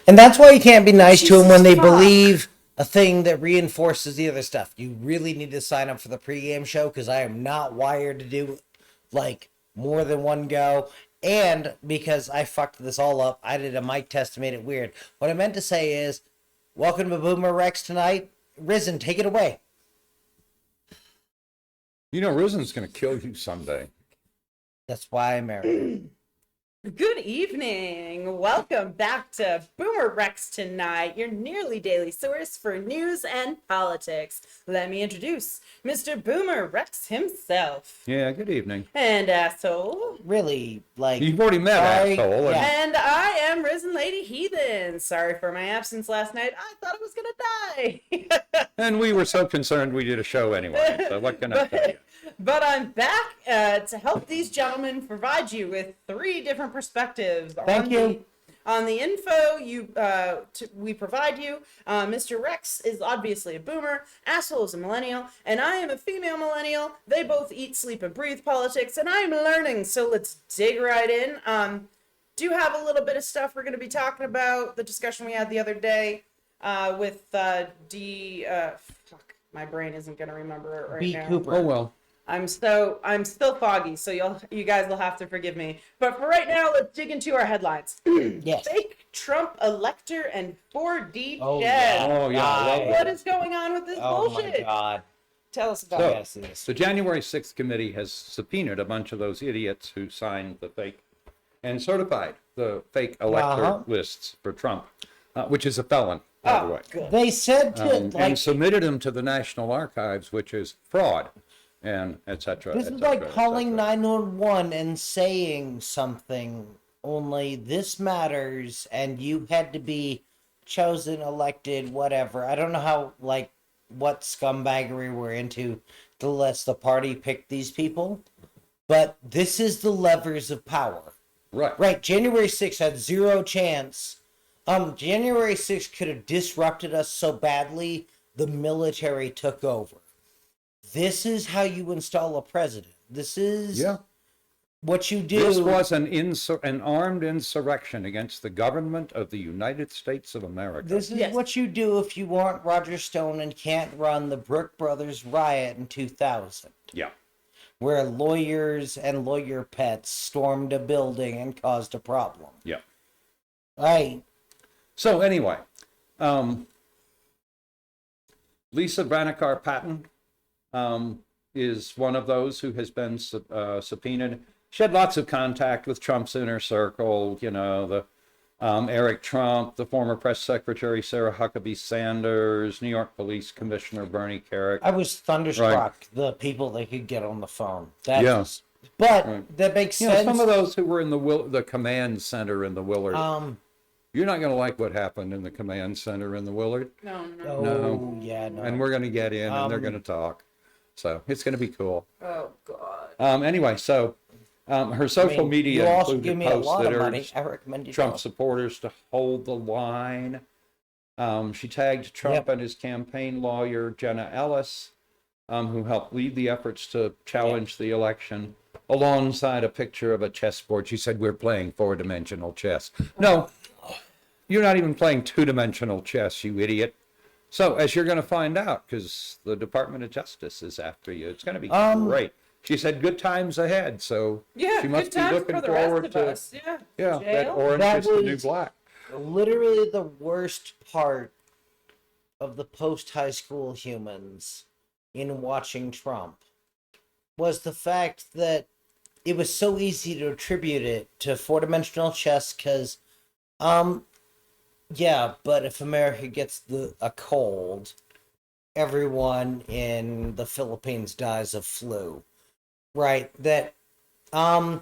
And that's why you can't be nice to them when they fuck. believe a thing that reinforces the other stuff. You really need to sign up for the pregame show because I am not wired to do like more than one go. And because I fucked this all up, I did a mic test to make it weird. What I meant to say is, welcome to Boomer Rex tonight. Risen, take it away. You know, Risen's going to kill you someday. That's why I married her. Good evening. Welcome back to BoomerRexTonight, your nearly daily source for news and politics. Let me introduce Mr. Boomer Rex himself. Yeah, good evening. And asshole. Really, like... You've already met sorry, asshole. yeah. And I am RisenLadyHeathen. Sorry for my absence last night. I thought I was gonna die. And we were so concerned we did a show anyway. So what can I tell you? But I'm back to help these gentlemen provide you with three different perspectives on the info we provide you. Mr. Rex is obviously a boomer, asshole is a millennial, and I am a female millennial. They both eat, sleep, and breathe politics, and I'm learning, so let's dig right in. Do have a little bit of stuff we're going to be talking about, the discussion we had the other day with fuck, my brain isn't going to remember it right B. now. Cooper. Oh, well. I'm still foggy, so you guys will have to forgive me. But for right now, let's dig into our headlines. Yes. Fake Trump elector and 4D Oh, chess. Oh, yeah. I love What that. is going on with this Oh bullshit? my God. Tell us about So, it. Yes. the January 6th committee has subpoenaed a bunch of those idiots who signed the fake and certified the fake elector lists for Trump, which is a felon, by the way. Good. They said to, And submitted them to the National Archives, which is fraud, and et cetera. this et is cetera, like et calling cetera. 911 and saying something, only this matters and you had to be chosen, elected, whatever. I don't know how, like, what scumbaggery we're into to let the party pick these people, but this is the levers of power. Right. Right, January 6th had zero chance. January 6th could have disrupted us so badly, the military took over. This is how you install a president. This is what you do. This was an armed insurrection against the government of the United States of America. This is what you do if you want Roger Stone and can't run the Brooke Brothers riot in 2000. Yeah. Where lawyers and lawyer pets stormed a building and caused a problem. Yeah. Right. So anyway, Lisa Brannicar Patton is one of those who has been subpoenaed. She had lots of contact with Trump's inner circle, you know, the Eric Trump, the former press secretary Sarah Huckabee Sanders, New York Police Commissioner Bernie Kerik. I was thunderstruck, the people they could get on the phone. But that makes sense. Some of those who were in the command center in the Willard. You're not going to like what happened in the command center in the Willard. No. Oh, yeah, no. And we're going to get in and they're going to talk. So it's going to be cool. Oh, God. Anyway, so her social media you also included give me a posts lot that of money. urged I recommend you Trump don't. supporters to hold the line. She tagged Trump and his campaign lawyer, Jenna Ellis, who helped lead the efforts to challenge the election, alongside a picture of a chessboard. She said, "We're playing four-dimensional chess." No, you're not even playing two-dimensional chess, you idiot. So, as you're going to find out, because the Department of Justice is after you, it's going to be great. She said, "Good times ahead." So Yeah, she must good be times looking for the rest forward of to us. Yeah. that Jail? orange That is the new was- black. Literally the worst part of the post-high school humans in watching Trump was the fact that it was so easy to attribute it to four-dimensional chess because, yeah, but if America gets a cold, everyone in the Philippines dies of flu. Right? That, it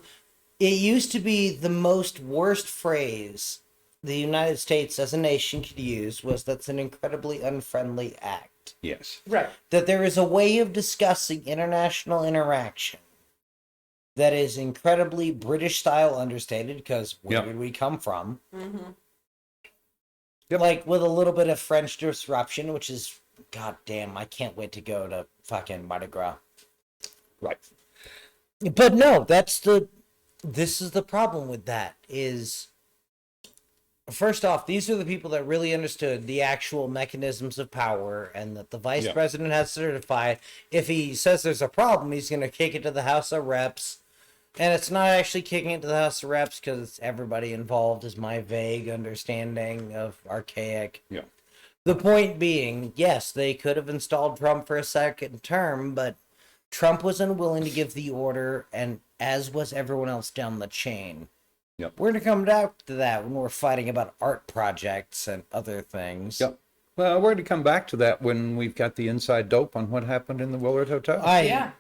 used to be the most worst phrase the United States as a nation could use was that's an incredibly unfriendly act. Yes. Right. That there is a way of discussing international interaction that is incredibly British style understated because where did we come from? Mm-hmm. Yep. Like with a little bit of French disruption, which is, god damn, I can't wait to go to fucking Mardi Gras. Right. But no, this is the problem with that is first off, these are the people that really understood the actual mechanisms of power, and that the vice president has certified if he says there's a problem, he's going to kick it to the House of Reps. And it's not actually kicking it to the House of Reps because it's everybody involved, is my vague understanding of archaic. Yeah. The point being, yes, they could have installed Trump for a second term, but Trump was unwilling to give the order, and as was everyone else down the chain. Yep. We're going to come back to that when we're fighting about art projects and other things. Yep. Well, we're going to come back to that when we've got the inside dope on what happened in the Willard Hotel. Yeah.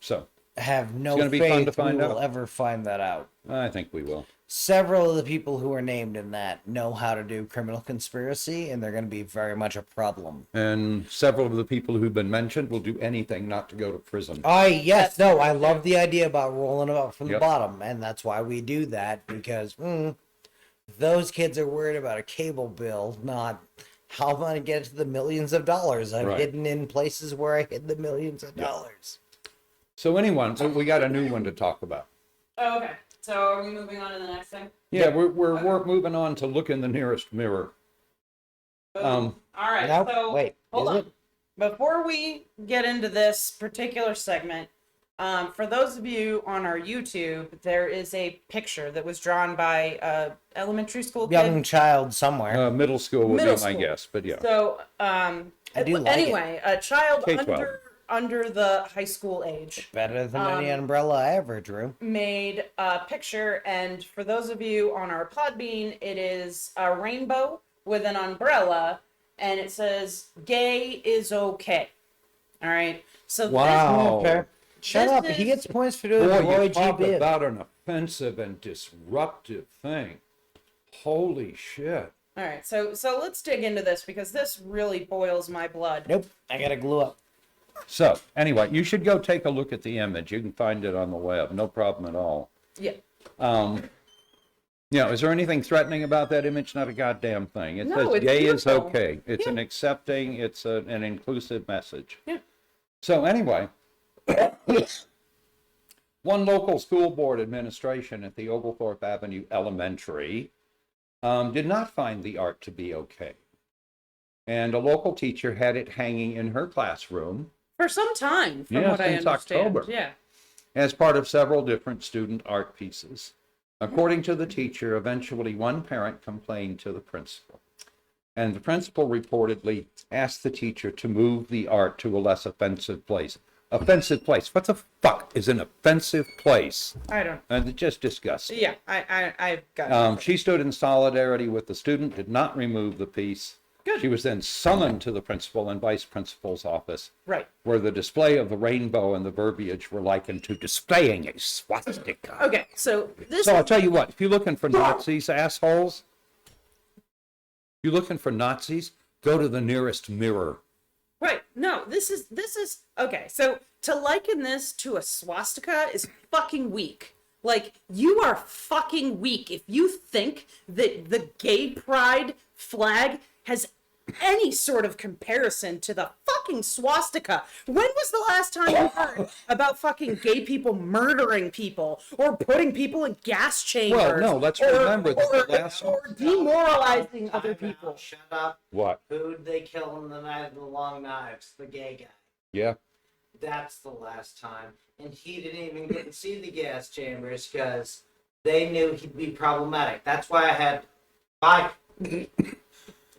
So have no gonna be fun to faith we find will out. ever find that out. I think we will. Several of the people who are named in that know how to do criminal conspiracy, and they're going to be very much a problem. And several of the people who've been mentioned will do anything not to go to prison. I love the idea about rolling them up from the Yep. bottom, and that's why we do that, because those kids are worried about a cable bill, not how am I going to get to the millions of dollars I've Right. hidden in places where I hid the millions of dollars. So anyone, we got a new one to talk about. Oh, okay. So are we moving on to the next thing? Yeah, we're moving on to look in the nearest mirror. All right. Nope, So wait, hold is on. it? Before we get into this particular segment, for those of you on our YouTube, there is a picture that was drawn by elementary school Young kid. child somewhere. Middle school would Middle be my school. guess, but yeah. So, I do like anyway, a child K-12. under the high school age Better than any umbrella I ever drew. made a picture, and for those of you on our Podbean, it is a rainbow with an umbrella, and it says "Gay is okay." All right. So Wow. Okay. Shut This up. is- He gets points for doing Boy, the Roy you G. talk Biv. about an offensive and disruptive thing. Holy shit. All right. So let's dig into this because this really boils my blood. Nope. I gotta glue up. So anyway, you should go take a look at the image. You can find it on the web. No problem at all. Yeah. Is there anything threatening about that image? Not a goddamn thing. It No, says it's gay is beautiful. okay. It's Yeah. an accepting, it's an inclusive message. Yeah. So anyway, one local school board administration at the Oglethorpe Avenue Elementary did not find the art to be okay. And a local teacher had it hanging in her classroom For some time, from Yeah, what I since understand. October. Yeah. as part of several different student art pieces. According to the teacher, eventually one parent complained to the principal. And the principal reportedly asked the teacher to move the art to a less offensive place. Offensive place? What the fuck is an offensive place? I don't. And it's just disgusting. Yeah. I've got. She stood in solidarity with the student, did not remove the piece. Good. She was then summoned to the principal and vice principal's office, Right. where the display of the rainbow and the verbiage were likened to displaying a swastika. Okay. So this. So I'll tell you what, if you're looking for Nazis, assholes, if you're looking for Nazis, go to the nearest mirror. Right. No, this is okay. So to liken this to a swastika is fucking weak. Like, you are fucking weak if you think that the gay pride flag has any sort of comparison to the fucking swastika. When was the last time you heard about fucking gay people murdering people or putting people in gas chambers? Well, no, let's remember that the last or demoralizing other Time out, people. Shut up. What? Who'd they kill in the Night of the Long Knives? The gay guy. Yeah. That's the last time. And he didn't even get to see the gas chambers because they knew he'd be problematic. That's why I had 5.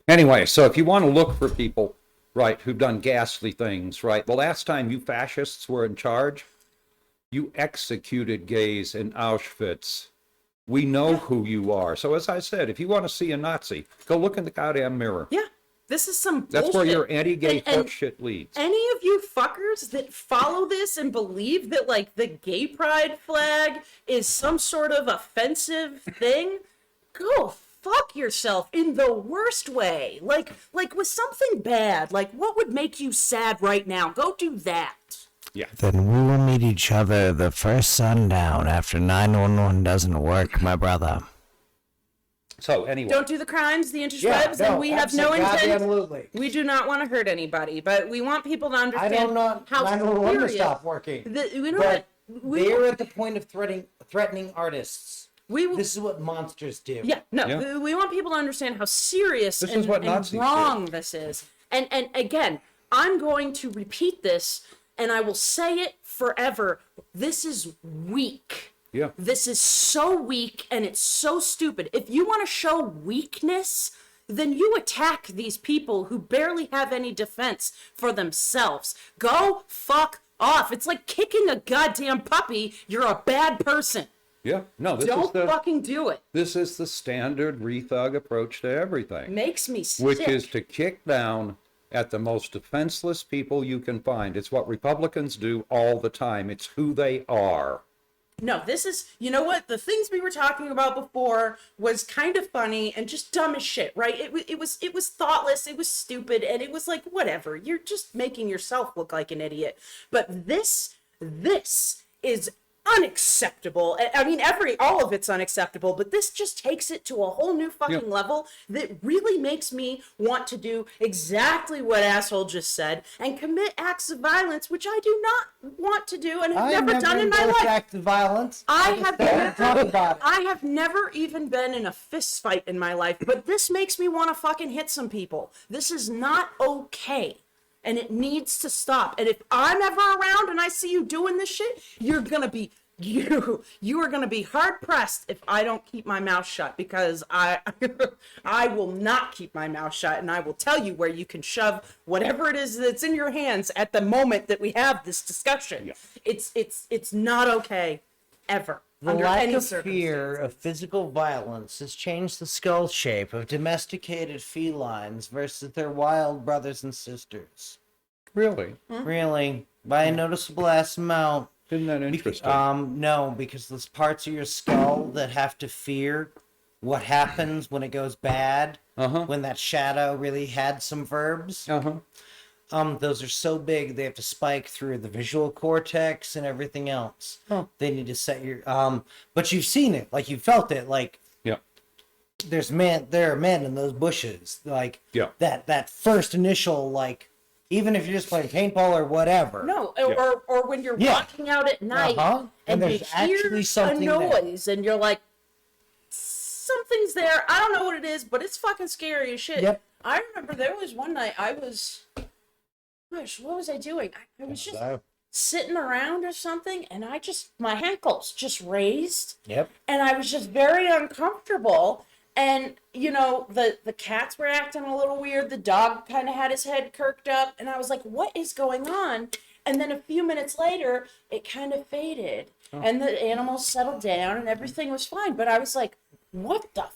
Anyway, so if you want to look for people, right, who've done ghastly things, right, the last time you fascists were in charge, you executed gays in Auschwitz. We know who you are. So as I said, if you want to see a Nazi, go look in the goddamn mirror. Yeah, this is some That's bullshit. where your anti-gay And- horseshit leads. Any of you fuckers that follow this and believe that, like, the gay pride flag is some sort of offensive thing, go fuck yourself in the worst way. Like with something bad. Like, what would make you sad right now? Go do that. Yeah. Then we will meet each other the first sundown after 911 doesn't work, my brother. So anyway, Don't do the crimes, the interwebs, and we have no intent. Absolutely. We do not want to hurt anybody, but we want people to I understand don't know. how 911 to serious. stop working. You know But what? they're at the point of threatening artists. This is what monsters do. Yeah, no, Yeah. we want people to understand how serious This is what Nazis and did. wrong this is. And again, I'm going to repeat this, and I will say it forever. This is weak. Yeah. This is so weak, and it's so stupid. If you want to show weakness, then you attack these people who barely have any defense for themselves. Go fuck off. It's like kicking a goddamn puppy. You're a bad person. Yeah. No, Don't fucking do it. This is the standard rethug approach to everything. Makes me sick. Which is to kick down at the most defenseless people you can find. It's what Republicans do all the time. It's who they are. No, this is, you know what? The things we were talking about before was kind of funny and just dumb as shit, right? It was thoughtless, it was stupid, and it was like, whatever. You're just making yourself look like an idiot. But this is unacceptable. I mean, all of it's unacceptable, but this just takes it to a whole new fucking level that really makes me want to do exactly what asshole just said and commit acts of violence, which I do not want to do and have never done in my life. Acts of violence. I have never even been in a fist fight in my life, but this makes me want to fucking hit some people. This is not okay. And it needs to stop. And if I'm ever around and I see you doing this shit, you are gonna be hard pressed if I don't keep my mouth shut, because I will not keep my mouth shut, and I will tell you where you can shove whatever it is that's in your hands at the moment that we have this discussion. Yeah. It's not okay ever. The under lack any of circumstance. fear of physical violence has changed the skull shape of domesticated felines versus their wild brothers and sisters. Really? Really, by a noticeable ass amount. Isn't that interesting? No, because there's parts of your skull that have to fear what happens when it goes bad. When that shadow really had some verbs. Those are so big they have to spike through the visual cortex and everything else. They need to set your but you've seen it, like you felt it, like there are men in those bushes, like that first initial, like, even if you're just playing paintball or whatever. No, or when you're walking out at night and you there's actually hear something a noise and you're like, something's there. I don't know what it is, but it's fucking scary as shit. Yep. I remember there was one night what was I doing? I was just sitting around or something, and my ankles just raised. Yep. And I was just very uncomfortable. And, you know, the cats were acting a little weird. The dog kind of had his head kirked up. And I was like, what is going on? And then a few minutes later, it kind of faded. And the animals settled down and everything was fine. But I was like, what the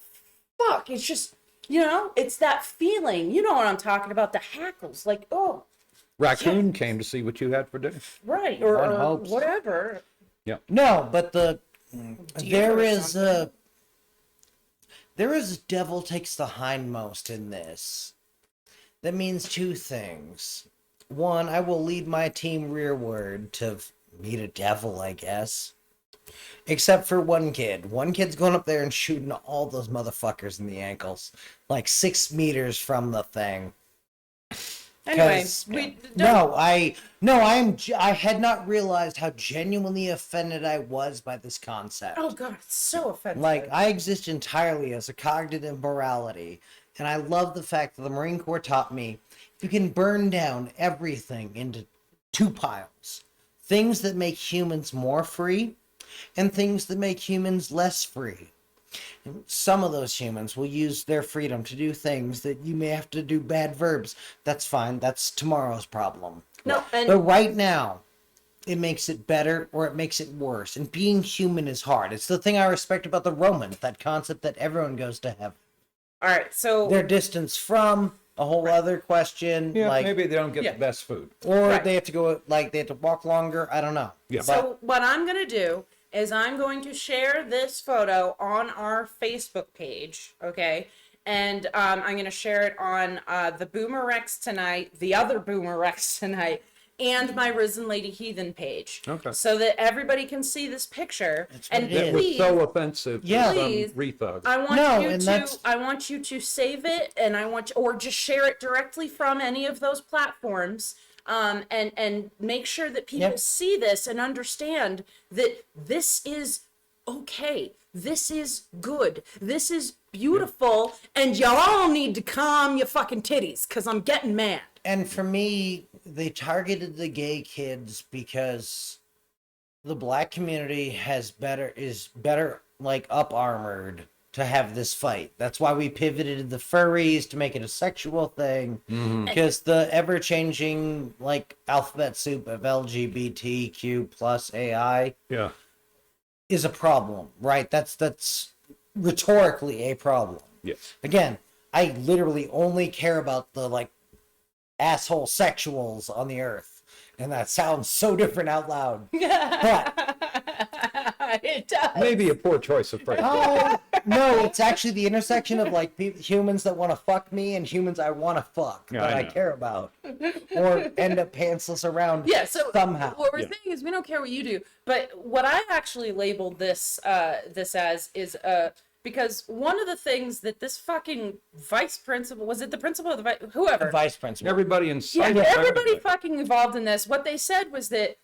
fuck? It's just, you know, it's that feeling. You know what I'm talking about, the hackles. Like, oh. Raccoon came to see what you had for dinner. Right, or whatever. Yeah. No, but there is a devil takes the hindmost in this. That means two things. One, I will lead my team rearward to meet a devil, I guess. Except for one kid. One kid's going up there and shooting all those motherfuckers in the ankles. Like 6 meters from the thing. Anyway, I had not realized how genuinely offended I was by this concept. Oh god, it's so offensive. Like, I exist entirely as a cognitive morality, and I love the fact that the Marine Corps taught me you can burn down everything into 2 piles. Things that make humans more free, and things that make humans less free. Some of those humans will use their freedom to do things that you may have to do bad verbs. That's fine. That's tomorrow's problem. No, but right now, it makes it better or it makes it worse. And being human is hard. It's the thing I respect about the Romans, that concept that everyone goes to heaven. All right, so Their distance from a whole other question. Yeah, like, maybe they don't get the best food. or they have to go, like, they have to walk longer. I don't know. Yeah. So what I'm going to do is I'm going to share this photo on our Facebook page, okay? And I'm going to share it on the BoomerRexTonight, the other BoomerRexTonight, and my RisenLadyHeathen page. Okay. So that everybody can see this picture. And That was so offensive to some please, rethugs. I want you to save it, and or just share it directly from any of those platforms. And make sure that people see this and understand that this is okay. This is good. This is beautiful. And y'all need to calm your fucking titties because I'm getting mad. And for me, they targeted the gay kids because the black community is better like up armored to have this fight. That's why we pivoted the furries to make it a sexual thing. Because the ever changing like alphabet soup of LGBTQ plus AI is a problem, right? That's rhetorically a problem. Yes. Again, I literally only care about the like asshole sexuals on the earth, and that sounds so different out loud. But It does. Maybe a poor choice of phrase. oh no, it's actually the intersection of like humans that want to fuck me and humans I want to fuck Yeah, that I I know. care about, or end up pantsless around. Yeah, so somehow. what we're saying is we don't care what you do, but what I actually labeled this this as is because one of the things that this fucking vice principal, was it the principal or the whoever, Vice principal. Everybody in sight. yeah, everybody fucking involved in this, what they said was that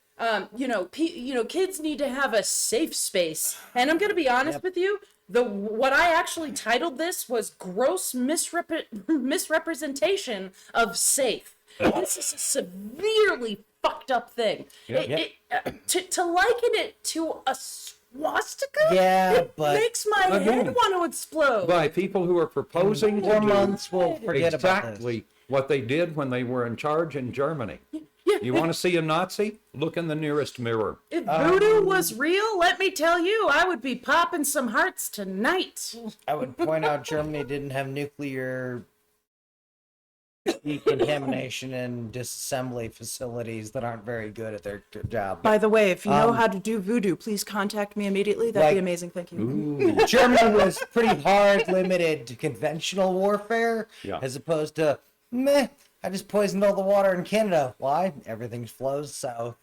kids need to have a safe space. And I'm going to be honest with you, what I actually titled this was gross misrepresentation of safe. This is a severely fucked up thing. To liken it to a swastika, it but makes my head again, want to explode. by people who are proposing to 4 do months we'll forget about exactly what they did when they were in charge in Germany. You want to see a Nazi? Look in the nearest mirror. If voodoo was real, let me tell you, I would be popping some hearts tonight. this. I would point out Germany didn't have nuclear decontamination and disassembly facilities that aren't very good at their job. By the way, if you know how to do voodoo, please contact me immediately. That'd be Like- amazing. Thank you. Germany was pretty hard limited to conventional warfare, Yeah. as opposed to meh. I just poisoned all the water in Canada. Why? Everything flows south.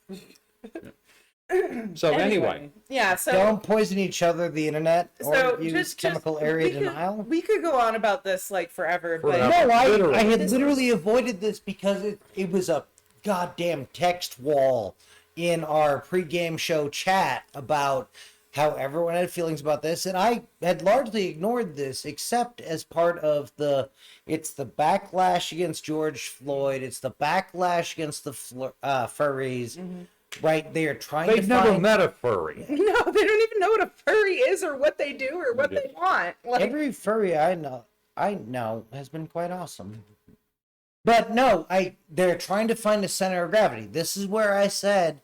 So anyway, Yeah, so Don't poison each other, the internet, or so use chemical area denial. We could go on about this like forever, but Forever. No, Literally. I had literally avoided this because it was a goddamn text wall in our pregame show chat about how everyone had feelings about this, and I had largely ignored this, except as part of it's the backlash against George Floyd, it's the backlash against the furries, right? They are trying they've to never find met a furry. no, they don't even know what a furry is or what they do or what they want. Like, every furry I know has been quite awesome. But no, they're trying to find a center of gravity. This is where I said,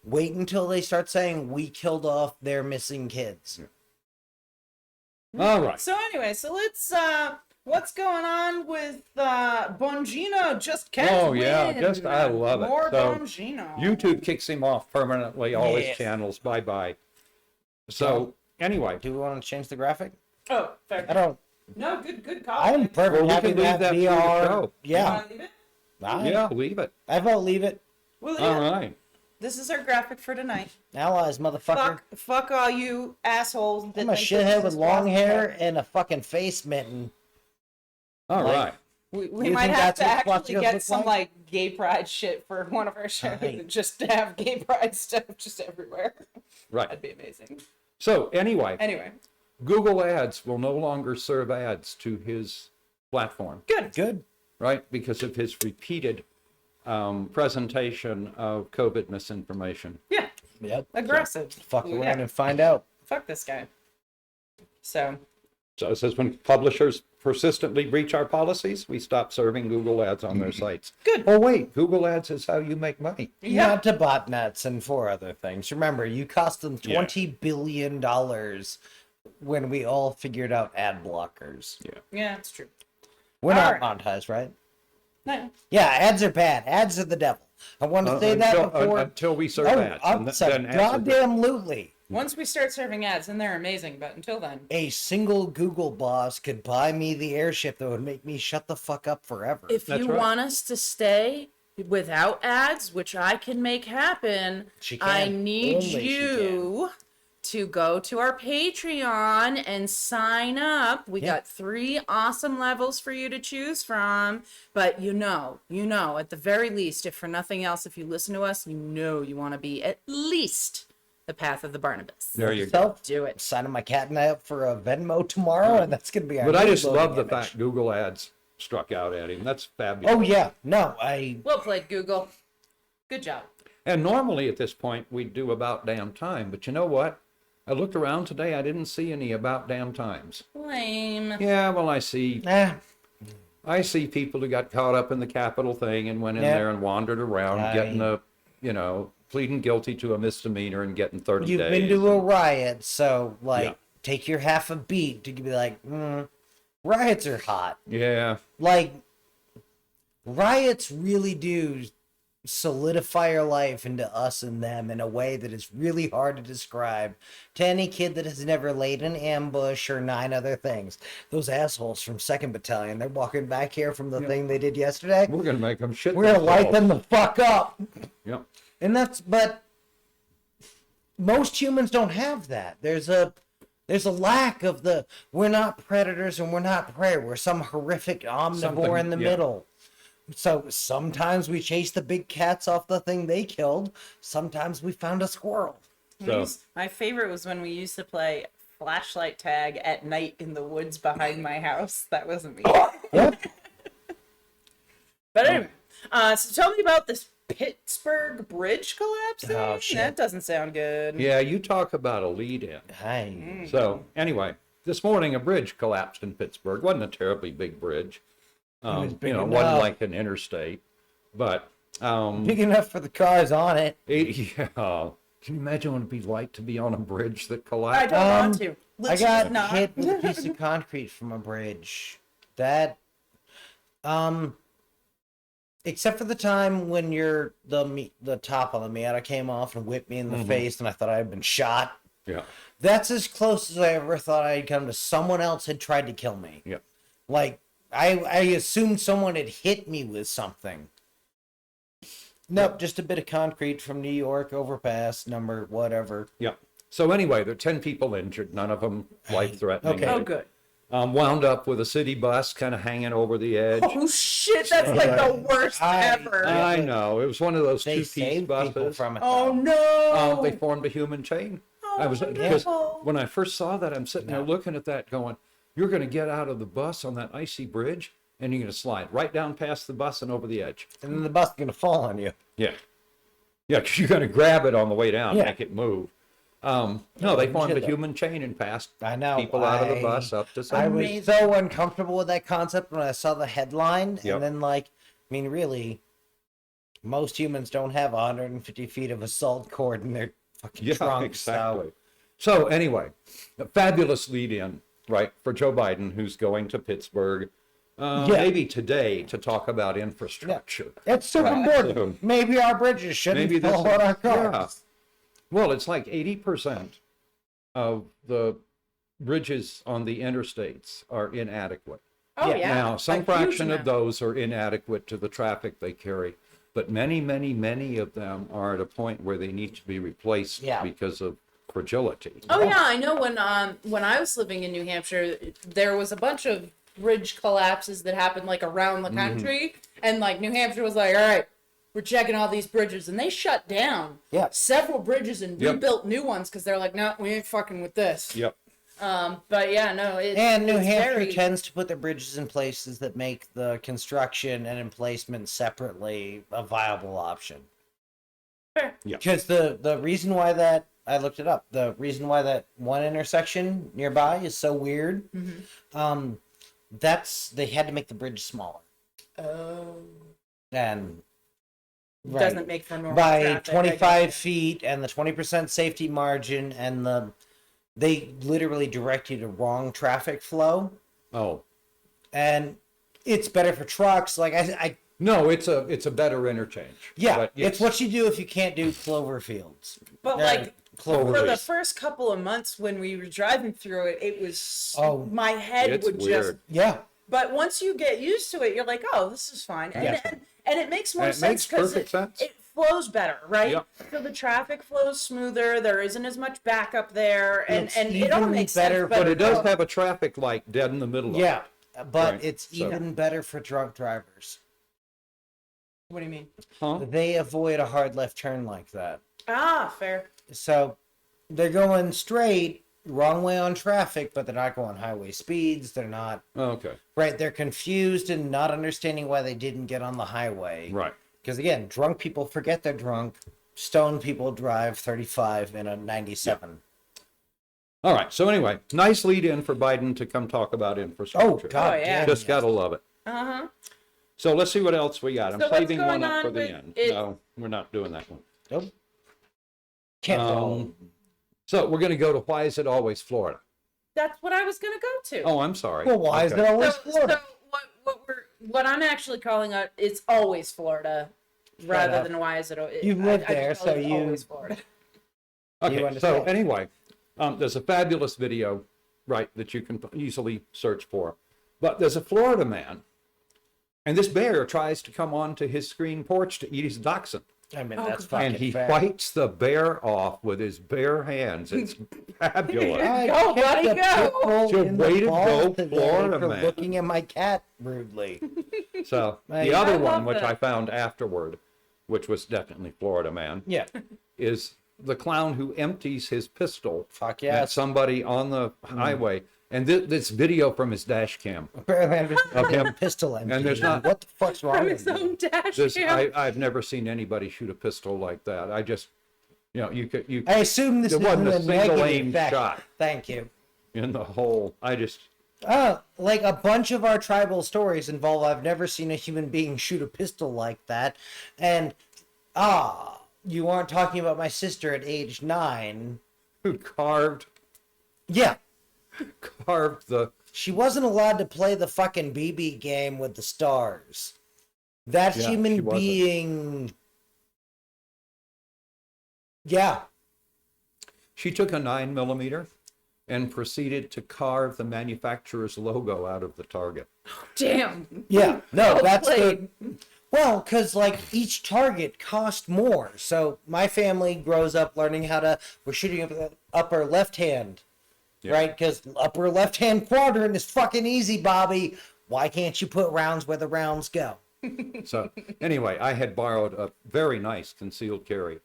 wait until they start saying we killed off their missing kids. All right. so anyway, so let's what's going on with Bongino? Just can't Oh, yeah, win. just I love it. More So, Bongino. YouTube kicks him off permanently, all Yeah. his channels. Bye bye. So anyway, Do we want to change the graphic? Oh, fair. I don't. No, good call. I'm perfect. Well, we happy can to leave have that to the VR. show. Yeah. Wanna leave it? yeah, leave it. I vote leave it. We'll leave All it. right. This is our graphic for tonight. Allies, motherfucker. Fuck all you assholes. That I'm a think shithead this with is long awesome. hair and a fucking face mitten. All Like- right. We You might think have that's to what actually swastikas get look some like? like gay pride shit for one of our shows, Right. just to have gay pride stuff just everywhere. Right. That'd be amazing. So anyway, Anyway, Google Ads will no longer serve ads to his platform, Good. right? Because of his repeated presentation of COVID misinformation. yeah, Yep. aggressive. Fuck Yeah. around and find out. Fuck this guy. So So it says when publishers persistently breach our policies, we stop serving Google Ads on their sites. Good. Oh wait, Google Ads is how you make money. yeah, Not to botnets and 4 other things. Remember, you cost them $20 billion when we all figured out ad blockers. yeah, it's true. We're All not monetized, right? No, Yeah, ads are bad. Ads are the devil. I want to say that before. until we serve Oh, ads. and I'm then ads are good. goddamn lootly. once we start serving ads, then they're amazing. But until then, A single Google boss could buy me the airship that would make me shut the fuck up forever. if That's you right. want us to stay without ads, which I can make happen, She can. I need Only she you to go to our Patreon and sign up. We got 3 awesome levels for you to choose from. But you know, at the very least, if for nothing else, if you listen to us, you know you want to be at least the path of the Barnabas. There you go. Do it. Signing my cat and I up for a Venmo tomorrow, and that's going to be our But I new just loading love the image. fact Google Ads struck out at him. That's fabulous. Oh, yeah. No, Well played, Google. Good job. And normally at this point, we'd do about damn time. But you know what? I looked around today. I didn't see any about damn times. Lame. Yeah, well, I see people who got caught up in the Capitol thing and went in there and wandered around getting pleading guilty to a misdemeanor and getting 30 You've days. been to a riot, so, Yeah. take your half a beat to be like, riots are hot. Yeah. Like, riots really do solidify your life into us and them in a way that is really hard to describe to any kid that has never laid an ambush or 9 other things. Those assholes from 2nd Battalion, they're walking back here from the thing they did yesterday. We're going to make them shit We're going to light them the fuck up. Yep. And but most humans don't have that. There's a lack of we're not predators and we're not prey. We're some horrific omnivore in the middle. So sometimes we chase the big cats off the thing they killed. Sometimes we found a squirrel. So, My favorite was when we used to play flashlight tag at night in the woods behind my house. That wasn't me. Yep. But anyway, so tell me about this Pittsburg bridge collapse thing. Oh, shit. That doesn't sound good. yeah, you talk about a lead-in. Hi. So anyway, this morning a bridge collapsed in Pittsburgh. Wasn't a terribly big bridge. was big Wasn't enough. like an interstate, but Big enough for the cars on it. yeah. Can you imagine what it'd be like to be on a bridge that I collapsed? don't want to. I Let's got just not. hit with a piece of concrete from a bridge. That, except for the time when the top on the Miata came off and whipped me in the face, and I thought I had been shot. Yeah, That's as close as I ever thought I'd come to someone else had tried to kill me. yeah. Like, I assumed someone had hit me with something. Nope, just a bit of concrete from New York, overpass, number, whatever. Yeah. So anyway, there are 10 people injured, none of them life-threatening. Okay. Oh, good. Wound up with a city bus kind of hanging over the edge. Oh shit, that's like the worst ever. I know. It was one of those They two-piece saved people buses. from it. Oh though. no. They formed a human chain. Oh, I was because wonderful. when I first saw that, I'm sitting there looking at that going, you're going to get out of the bus on that icy bridge and you're going to slide right down past the bus and over the edge. And then the bus is going to fall on you. Yeah. Yeah, because you're going to grab it on the way down, Yeah. make it move. No, they formed a shit, though. human chain and passed I know. people out of the bus up to I some. was Amazing. so uncomfortable with that concept when I saw the headline. Yep. And then, really, most humans don't have 150 feet of assault cord in their fucking Yeah, trunks. exactly. So anyway, a fabulous lead-in, right, for Joe Biden, who's going to Pittsburgh, maybe today to talk about infrastructure. It's super Right, important. so- Maybe our bridges shouldn't Maybe this fall on our is- cars. yeah. Well, it's like 80% of the bridges on the interstates are inadequate. Oh Yeah. yeah. Now, A some huge fraction of amount. those are inadequate to the traffic they carry, but many, many, many of them are at a point where they need to be replaced Yeah. because of fragility. Oh yeah, I know when I was living in New Hampshire, there was a bunch of bridge collapses that happened like around the country, and like New Hampshire was like, all right, we're checking all these bridges, and they shut down several bridges and Yep. rebuilt new ones because they're like, no, we ain't fucking with this. Yep. But yeah, no, And New it's Hampshire very- tends to put their bridges in places that make the construction and emplacement separately a viable option. Fair. Yeah. Because the reason why that, I looked it up, the reason why that one intersection nearby is so weird, they had to make the bridge smaller. Oh. And Doesn't make for normal by traffic, I 25 guess. feet and the 20% safety margin and they literally direct you to wrong traffic flow. Oh, And it's better for trucks. Like I no, it's a better interchange. yeah, But yes. it's what you do if you can't do clover fields. But Yeah, like clover for the fields. first couple of months when we were driving through it, it was my It's head would just. weird. Yeah. But once you get used to it, you're like, oh, this is fine, Yeah. and it makes more And it sense makes because perfect sense. it flows better, right? Yep. So the traffic flows smoother. There isn't as much backup there, and It's it all even makes better, sense. But it does have a traffic light dead in the middle of it. Yeah. But Right, it's so- even better for drunk drivers. What do you mean? Huh? They avoid a hard left turn like that. Ah, fair. So they're going straight, wrong way on traffic, but they're not going highway speeds. They're not Okay. right. They're confused and not understanding why they didn't get on the highway. Right. Because again, drunk people forget they're drunk. Stoned people drive 35 in a 97. All right. So anyway, nice lead in for Biden to come talk about infrastructure. Oh, God. Oh, yeah. damn, Just yes. gotta love it. Uh-huh. So let's see what else we got. I'm So what's saving one going up on for the with end. it- No, we're not doing that one. Nope. Can't go. So we're going to go to why is it always Florida? That's what I was gonna go to. Oh, I'm sorry. Well, why is Okay. it always So Florida? what I'm actually calling it, it's always Florida, rather up. than why is it? You live I there, just call so it you- always Florida. Okay, You so understand. anyway, there's a fabulous video, right, that you can easily search for. But there's a Florida man, and this bear tries to come onto his screen porch to eat his dachshund. I mean, Oh, that's God. fucking And he fair. fights the bear off with his bare hands. It's fabulous. I Go, kicked buddy, a go. pit bull So in the way to balls go, today Florida for man. looking at my cat rudely. So Hey, the I other love one, which that. I found afterward, which was definitely Florida man, Yeah. is the clown who empties his pistol Fuck at yes. somebody on the highway. And this video from his dash cam. Of him pistol empty. And there's not- What the fuck's wrong From with his you? own dash This cam. I've never seen anybody shoot a pistol like that. I just, you I assume this There is wasn't in a a single negative aimed fashion. shot. Thank you. in the whole. I just Like a bunch of our tribal stories involve I've never seen a human being shoot a pistol like that. And you aren't talking about my sister at age 9. who carved Yeah. the. She wasn't allowed to play the fucking BB game with the stars. That Yeah, she human wasn't. being. Yeah. She took a 9mm and proceeded to carve the manufacturer's logo out of the target. Damn. Yeah. No, Well that's played. well, because like each target cost more. So my family grows up learning how to. We're shooting up the upper left hand, Yeah. right? Because upper left hand quadrant is fucking easy, Bobby. Why can't you put rounds where the rounds go? So anyway, I had borrowed a very nice concealed carry.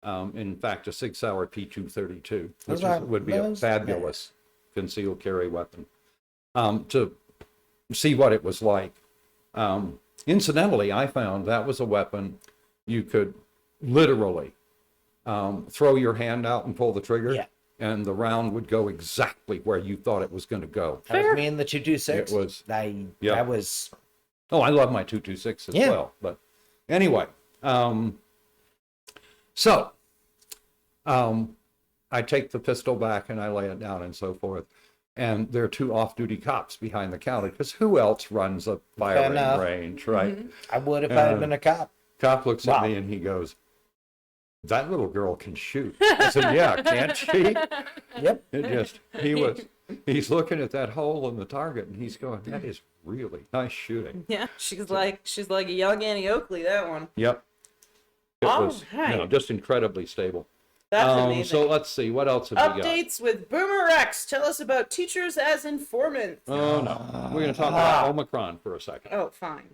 In fact, a 6-hour P232, which would be a Those- fabulous concealed carry weapon. To see what it was like. Incidentally, I found that was a weapon you could literally throw your hand out and pull the trigger, Yeah. and the round would go exactly where you thought it was going to go. That was me and the 226. It was- I. yeah. That was. Oh, I love my 226 as Yeah. well. But anyway, so I take the pistol back and I lay it down and so forth. And there are 2 off-duty cops behind the counter because who else runs a firing enough. range, right? I would if I had been a cop. Cop looks at Wow. me and he goes, "That little girl can shoot." I said, "Yeah, can't she?" Yep. He's looking at that hole in the target and he's going, "That is really nice shooting." Yeah, she's like a young Annie Oakley. That one. Yep. It All was, right. just incredibly stable. That's amazing. So let's see, what else have we got? Updates with BoomerRex. Tell us about teachers as informants. Oh, no. We're going to talk about Omicron for a second. Oh, fine.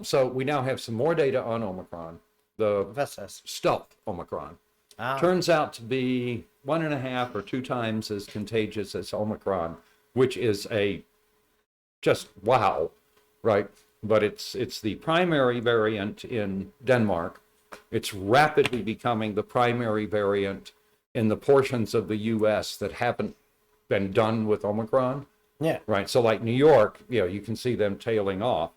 So we now have some more data on Omicron, the That's us. stealth Omicron. Ah. Turns out to be 1.5 or 2 times as contagious as Omicron, which is just wow, right? But it's the primary variant in Denmark. It's rapidly becoming the primary variant in the portions of the U.S. that haven't been done with Omicron, Yeah. right? So like New York, you can see them tailing off.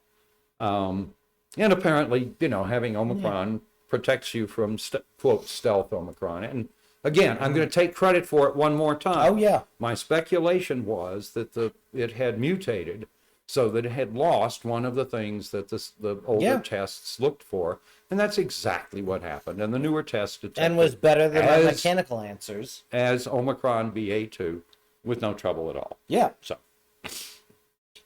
And apparently, having Omicron protects you from, quote, stealth Omicron. And again, I'm going to take credit for it one more time. Oh, yeah. My speculation was that it had mutated so that it had lost one of the things that the older Yeah. tests looked for. And that's exactly what happened. And the newer test detected And was better than my as- mechanical answers. as Omicron BA2 with no trouble at all. Yeah. So,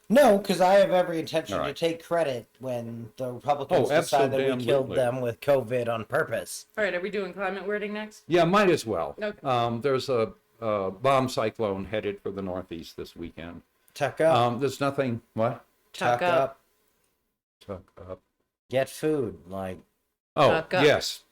No, because I have every intention All to right. take credit when the Republicans Oh, decide that we killed absolutely. them with COVID on purpose. All right, are we doing climate wording next? yeah, might as well. Okay. There's a bomb cyclone headed for the Northeast this weekend. Tuck up. There's nothing, what? Tuck up. Tuck up. Get food. Like, Oh, Tuck up. yes.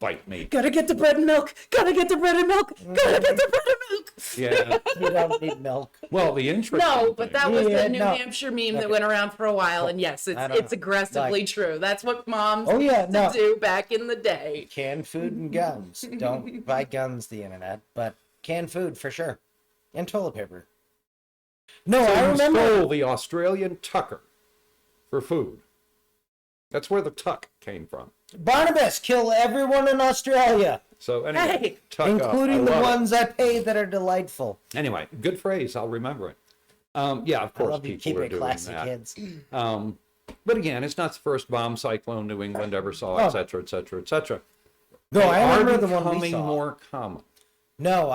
bite me. Gotta get the bread and milk. Gotta get the bread and milk. Gotta get the bread and milk. Yeah. You don't need milk. Well, the interesting No, but thing- that was Yeah, the New no. Hampshire meme that Okay. went around for a while, and yes, I don't it's know. aggressively Like- true. That's what moms Oh, yeah, used no. to do back in the day. Canned food and guns. Don't buy guns, the internet, but canned food for sure. And toilet paper. No, So I you remember. stole the Australian tucker for food. That's where the tuck came from. Barnabas, kill everyone in Australia, So anyway, Hey! tuck up. including I the love it. ones I pay that are delightful. Anyway, good phrase. I'll remember it. Yeah, of I course, love you. people Keep are it doing classy, that. kids. But again, it's not the first bomb cyclone New England ever saw, Oh. et cetera, et cetera, et cetera. No, They I remember are the one we becoming saw. more common. No,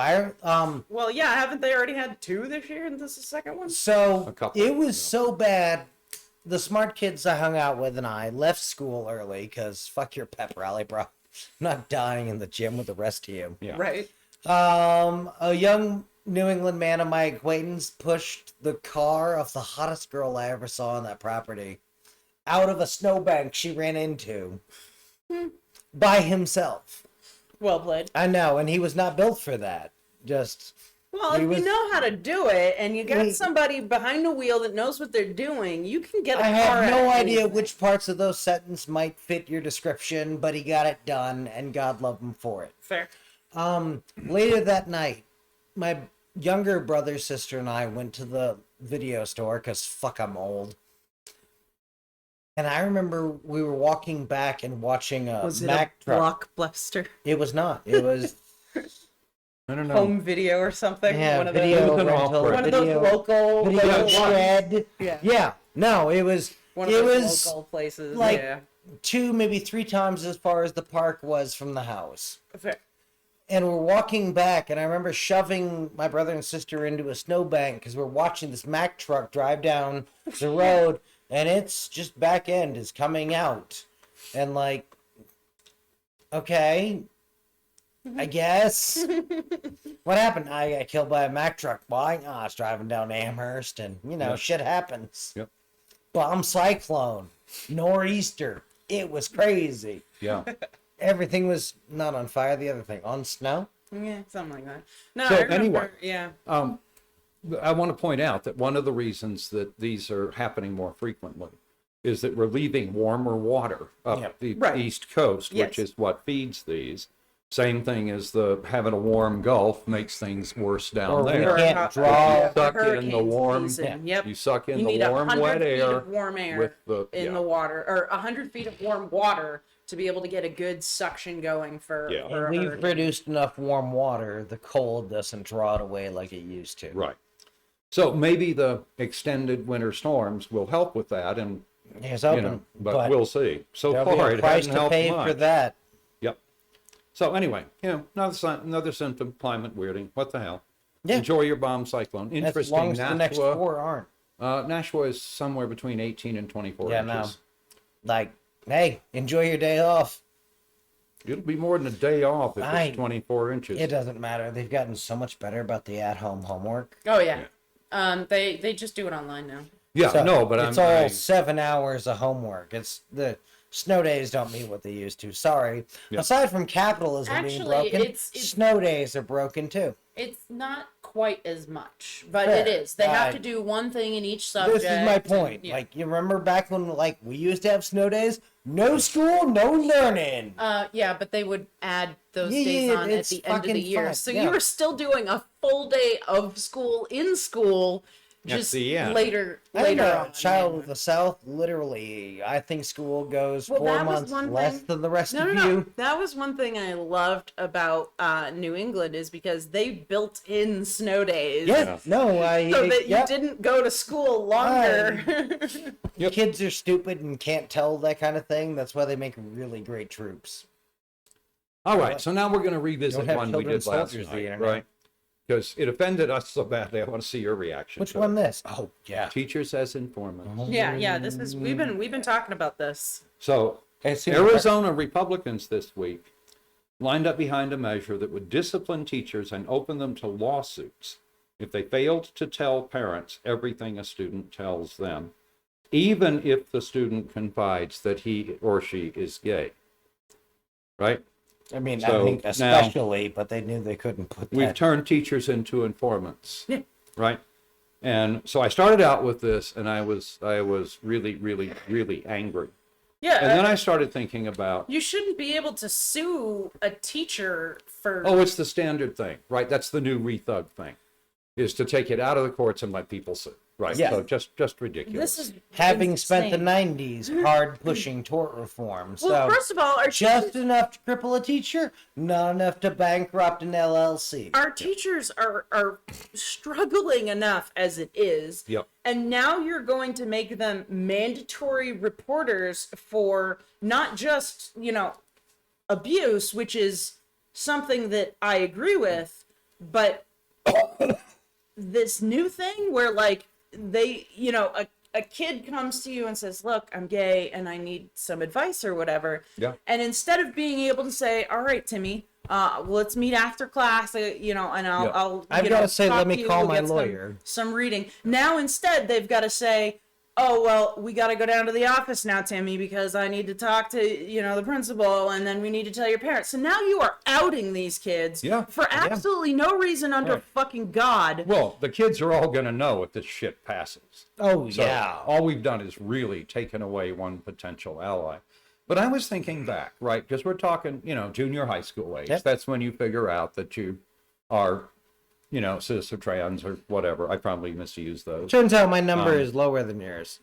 Well, yeah, haven't they already had 2 this year, and this is the second one? So A couple, it was yeah. so bad. The smart kids I hung out with and I left school early because fuck your pep rally, bro. I'm not dying in the gym with the rest of you. Yeah. Right. A young New England man of my acquaintance pushed the car of the hottest girl I ever saw on that property out of a snowbank she ran into by himself. Well played. I know, and he was not built for that. Just Well, He if was- you know how to do it, and you got He- somebody behind the wheel that knows what they're doing, you can get a I car have no at idea anything. which parts of those sentences might fit your description, but he got it done, and God love him for it. Fair. Later that night, my younger brother, sister, and I went to the video store because fuck, I'm old. And I remember we were walking back and watching a Was it Mack a truck. blockbuster It was not. It was I don't know. home video or something? yeah, one of video It was an rental, off-brand. one of video, those local, video Yeah, it was. shed. yeah, Yeah, no, it was. one of it those was local places. like- yeah, 2, maybe 3 times as far as the park was from the house. fair. And we're walking back, and I remember shoving my brother and sister into a snowbank because we're watching this Mack truck drive down the road, and its just back end is coming out. And like, okay, I guess. What happened? I got killed by a Mack truck. Why? I was driving down Amherst, and Yep. shit happens. Yep. Bomb cyclone, nor'easter. It was crazy. Yeah. Everything was not on fire. The other thing on snow. Yeah, something like that. No, So I remember, anyway. yeah. I want to point out that one of the reasons that these are happening more frequently is that we're leaving warmer water up Yep. the Right. East Coast, which Yes. is what feeds these. Same thing as the having a warm Gulf makes things worse down Or we there. can't Hur- draw- You yeah, suck in the hurricane warm. season, Yeah. Yep. You suck in You need the warm, 100 wet feet air of warm air with the in the water, or 100 feet of warm water to be able to get a good suction going for, Yeah. for a We've hurricane. produced enough warm water. The cold doesn't draw it away like it used to. Right. So maybe the extended winter storms will help with that, and Here's you open, know, but we'll see. So there'll be far, a it price hasn't to helped pay much. for that. Yep. So anyway, another symptom, climate weirding. What the hell? Yeah. Enjoy your bomb cyclone. As Interesting. long as the next Nashua, 4 aren't. Nashua is somewhere between 18 and 24 Yeah, inches. no. Like, hey, enjoy your day off. It'll be more than a day off if I- it's 24 inches. It doesn't matter. They've gotten so much better about the at-home homework. Oh yeah. They just do it online now. Yeah, So no, but it's all 7 hours of homework. It's the snow days don't mean what they used to. Sorry. Yeah. Aside from capitalism being Actually, broken, it's- snow days are broken too. It's not quite as much, but Fair. it is. They have I- to do one thing in each subject. This is my and- point. yeah. Like, you remember back when, like, we used to have snow days? No school, no learning. Yeah, but they would add those Yeah, days yeah, on at it's the end of the fucking year. fine, So yeah. you were still doing a full day of school in school, At just the end. later. I Later know, on. a child of the South, literally, I think school goes Well, 4 that was months one less thing- than the rest No, of no, no. you. That was one thing I loved about New England is because they built in snow days. Yeah, no, So that you yeah. didn't go to school longer. Yep. Kids are stupid and can't tell that kind of thing. That's why they make really great troops. All right, so now we're going to revisit Don't have one we children did last soldiers, the night, internet. right? Because it offended us so badly. I want to see your reaction. Which to one it. this? Oh, yeah. Teachers as informants. yeah. This is we've been talking about this. So As soon as- Arizona Republicans this week lined up behind a measure that would discipline teachers and open them to lawsuits if they failed to tell parents everything a student tells them, even if the student confides that he or she is gay. Right? I mean, I So think now- especially, but they knew they couldn't put We've that. turned teachers into informants. Yeah. Right? And so I started out with this, and I was really, really, really angry. Yeah. And then I started thinking about, You shouldn't be able to sue a teacher for. oh, it's the standard thing, right? That's the new re-thug thing, is to take it out of the courts and let people sue, right? Yeah. So just ridiculous. This is Having insane. spent the 90s hard pushing tort reform. So Well, first of all, just enough to cripple a teacher, not enough to bankrupt an LLC. our teachers are struggling enough as it is. Yep. And now you're going to make them mandatory reporters for not just, abuse, which is something that I agree with, but this new thing where like they, a kid comes to you and says, look, I'm gay and I need some advice or whatever. Yeah. And instead of being able to say, all right, Timmy, let's meet after class, and I'll I've got to say, talk let to me you, call we'll my get lawyer. some reading. Now instead they've got to say, oh, well, we got to go down to the office now, Timmy, because I need to talk to, the principal, and then we need to tell your parents. So now you are outing these kids Yeah. for absolutely no reason under Right. fucking God. Well, the kids are all going to know if this shit passes. Oh, So yeah. all we've done is really taken away one potential ally. But I was thinking back, right? Because we're talking, junior high school age. Yep. That's when you figure out that you are, cis or trans or whatever. I probably misused those. Turns out my number is lower than yours.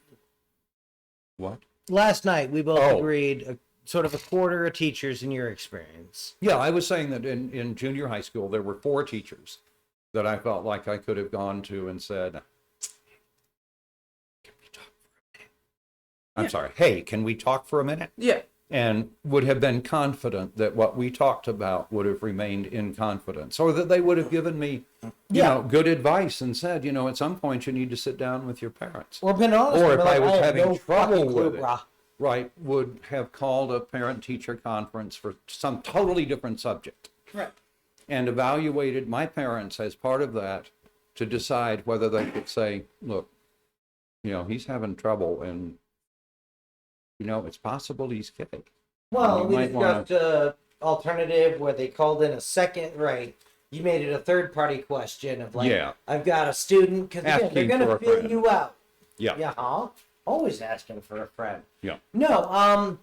What? Last night, we both Oh. agreed sort of a quarter of teachers in your experience. Yeah, I was saying that in junior high school, there were 4 teachers that I felt like I could have gone to and said, can we talk for a minute? I'm sorry. Hey, can we talk for a minute? Yeah. And would have been confident that what we talked about would have remained in confidence, or that they would have given me, good advice and said, at some point you need to sit down with your parents. Or been honest. Or we're if I was have having no trouble fucking clue, with it, brah. right, would have called a parent-teacher conference for some totally different subject Right. and evaluated my parents as part of that to decide whether they could say, look, he's having trouble and, it's possible he's gay. Well, You we might wanna- discussed a alternative where they called in a second, right? You made it a third-party question of like, Yeah. I've got a student, because they're Asking going for to a fill friend. you out. Yeah. Yeah, huh? Always asking for a friend. Yeah. No,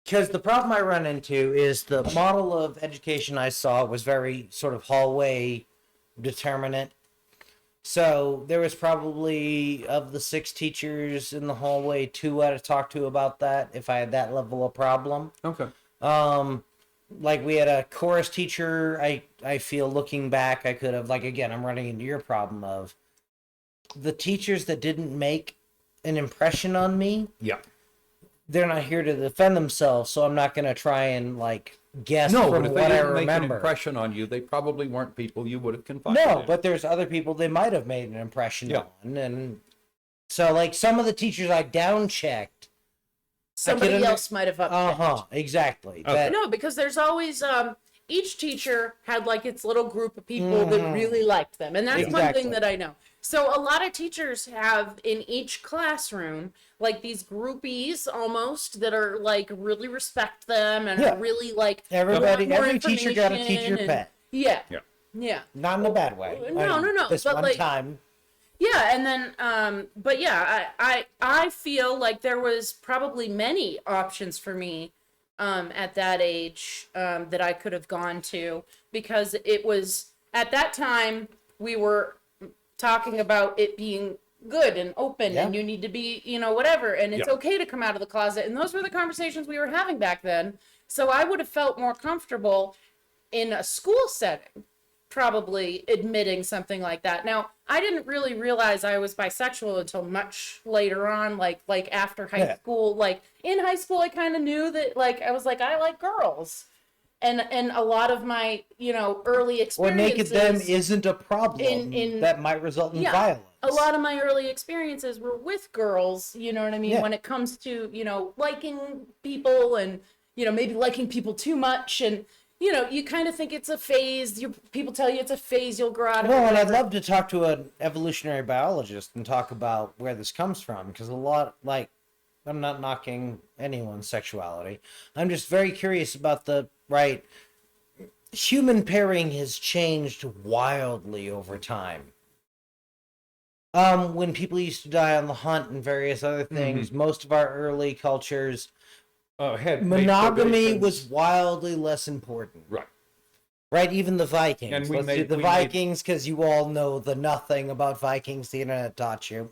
because the problem I run into is the model of education I saw was very sort of hallway determinant. So there was probably, of the 6 teachers in the hallway, 2 I'd have talked to about that if I had that level of problem. Okay. Like we had a chorus teacher, I feel looking back, I could have, like, again, I'm running into your problem of the teachers that didn't make an impression on me, Yeah. they're not here to defend themselves, so I'm not going to try and, like, guess No, from but if they what I didn't make an remember. impression on you, they probably weren't people you would have confided No, in. but there's other people they might have made an impression Yeah. on, and so, like, some of the teachers I down-checked. Somebody else might have Uh-huh, exactly. Okay. That- No, because there's always each teacher had like its little group of people that really liked them, and that's one Exactly. thing that I know. So a lot of teachers have in each classroom like these groupies almost that are like really respect them and Yeah. are really like Everybody, want more every teacher got a teacher information and- pet. Yeah. Yeah. Yeah. Not in a bad way. No, This but, one like, time. Yeah, and then but yeah, I feel like there was probably many options for me at that age that I could have gone to, because it was at that time we were talking about it being good and open and you need to be, whatever, and it's Yeah. okay to come out of the closet, and those were the conversations we were having back then. So I would have felt more comfortable in a school setting probably admitting something like that. Now, I didn't really realize I was bisexual until much later on, like after high school. Like in high school, I kind of knew that, like, I was like, I like girls. And a lot of my, early Or naked experiences. them isn't a problem in- that might result in Yeah. violence. A lot of my early experiences were with girls, you know what I mean? Yeah. When it comes to, liking people and, maybe liking people too much. And, you kind of think it's a phase. People tell you it's a phase, you'll grow out of it. Well, and I'd whatever. love to talk to an evolutionary biologist and talk about where this comes from, because a lot, like, I'm not knocking anyone's sexuality. I'm just very curious about human pairing has changed wildly over time. When people used to die on the hunt and various other things, most of our early cultures, monogamy was wildly less important. Right, even the Vikings. And Let's do the Vikings, because you all know the nothing about Vikings the internet taught you.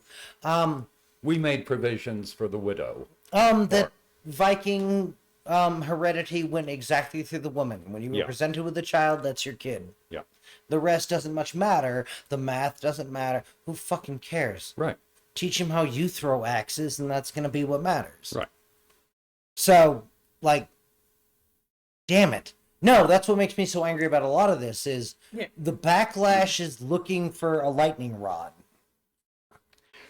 We made provisions for the widow. That Viking heredity went exactly through the woman. When you were presented with a child, that's your kid. Yeah. The rest doesn't much matter. The math doesn't matter. Who fucking cares? Right. Teach him how you throw axes, and that's going to be what matters. Right. So, damn it. No, that's what makes me so angry about a lot of this is the backlash is looking for a lightning rod.